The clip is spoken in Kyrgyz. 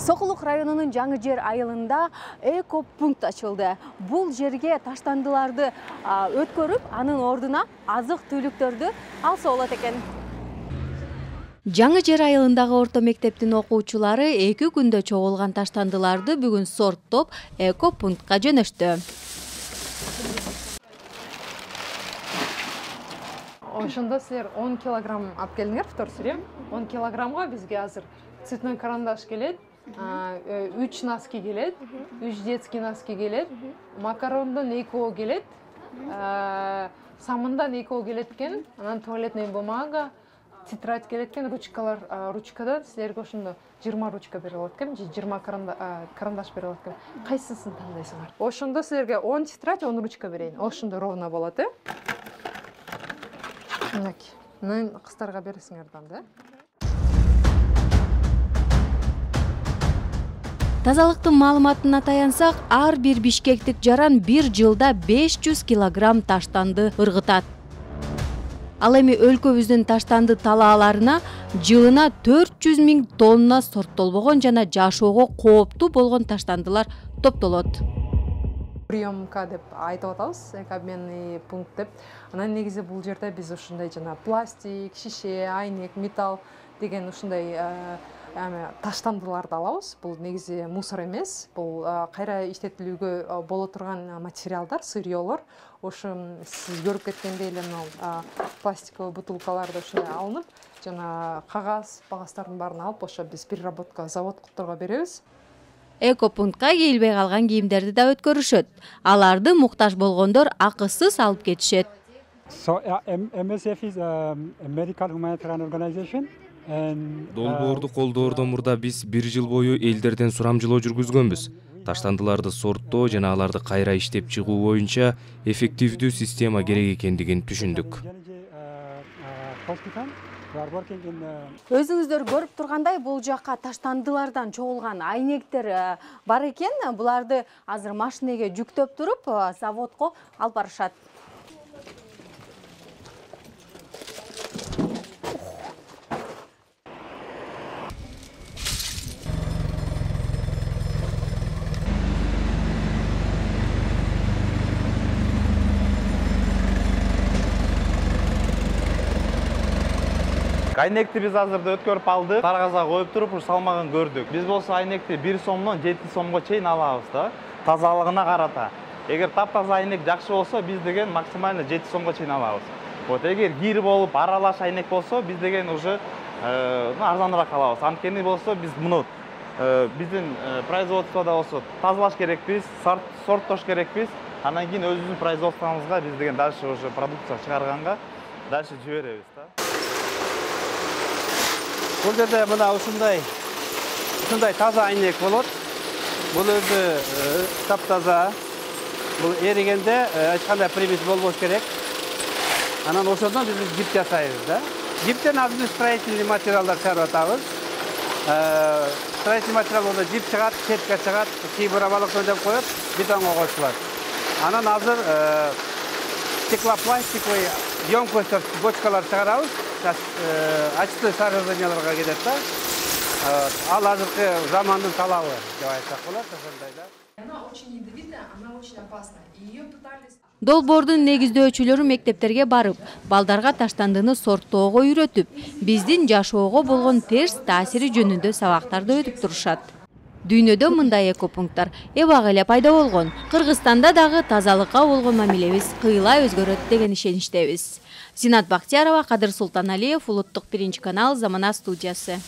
Сокулук районунун Жаңы Жер айылында эко-пункт ачылды. Бул жерге таштандыларды өткөрүп, анын ордуна азык-түлүктөрдү алса болот экен. Жаңы Жер айылындагы орто мектептин окуучулары 2 күндө чогулган таштандыларды бүгүн сорттоп эко-пунктка жөнөштү. Ошондо силер 10 килограмм алып келиңер, вторсырем. 10 килограммга бизге азыр цветной карандаш келет, 3 носки келет, 3 детский носки келет, макарондон 2 келет, самындан 2 келет экен, анан туалетный бумага, тетрадь келет экен, ручкалар, ручкадан силерге ошондо 20 ручка берип алат экен, 20 карандаш берип алат экен. Кайсысын тандайсыңар? Ошондо силерге 10 тетрадь, 10 ручка берейин. Ошондо ровно болот, Мынакей. Мына кыздарга бересиңердан, да? Тазалыктын маалыматына таянсак, ар бир бишкектик жаран 1 жылда 500 килограмм таштанды ыргытат. Ал эми өлкөбүздүн таштанды талааларына жылына 400 000 тонна сорттолбогон жана жашоого кооптуу болгон таштандылар топтолот. Приемка деп айтып атабыз, экообменный пункт деп. Анан негизи бул жерде биз ушундай жана пластик, шише, айнек, металл деген ушундай таштандыларды алабыз. Бул негизи мусор эмес, бул кайра иштетилүүгө боло турган материалдар, сырьёлор. Ошо сиз көрүп кеткендей эле пластиковый бутылкаларды ушундай алынып, жана багаздардын баарын алып, ошо биз переработка заводдорго беребиз. Эко-пунктка кийилбей калган кийимдерди да өткөрүшөт. Аларды муктаж болгондор акысыз алып кетишет. So MSF is a medical humanitarian organization. Долбоорду колдоордон мурда биз 1 жыл бою элдерден сурамжылоо жүргүзгөнбүз. Таштандыларды сорттоо жана аларды кайра иштеп чыгуу боюнча эффективдүү система керек экендигин түшүндүк. Өзүңүздөр көрүп тургандай, бул жакка таштандылардан чогулган айнектер бар экен. Буларды азыр машинеге жүктөп туруп, заводко алып барышат. Айнекти биз азырда өткөрүп алдык, таргазга коюп туруп, салмагын көрдүк. Биз болсо айнекти 1 сомдон 7 сомго чейин алабыз да, тазалыгына карата. Эгер таптаза айнек жакшы болсо, биз деген максимально 7 сомго чейин алабыз. Вот эгер кир болуп, аралаш айнек болсо, биз деген уже арзаныраак алабыз. Анткени болсо биз муну биздин производстводо болсо тазалаш керекпиз, сорттош керекпиз. Андан кийин өзүбүздүн производствомузга биз деген дальше уже продукция чыгарганга дальше жиберебиз да. Бул жерде мына ушундай таза айнек болот. Бул өзү таптаза. Бул эригенде эч кандай примес болбош керек. Анан ошондон биз жип жасайбыз да. Жиптен азыр биз строительный материалдар чыгарып атабыз. Строительный материал болсо жип чыгат, сетка чыгат, кийбир абалыктан деп коюп, бетонго кошулат. Анан азыр стеклопластиковый емкостер, бочкалар чыгарабыз. Ачты соруженияларга кетет да. Ал азыркы замандын талабы деп айтсак болот ошондой да. Она очень ядовитая, она очень опасна. Её пытались Долбоордун негиздөөчүлөрү мектептерге барып, балдарга таштандыны сорттоого үйрөтүп, биздин жашоого болгон терс таасири жөнүндө сабактарды өтүп турушат. Дүйнөдө мындай эко-пункттар эбак эле пайда болгон. Кыргызстанда дагы тазалыкка болгон мамилебиз кыйла өзгөрөт деген ишеничтебиз. Зинат Бактиярова, Кадыр Султаналиев, Улуттук биринчи канал, Замана студиясы.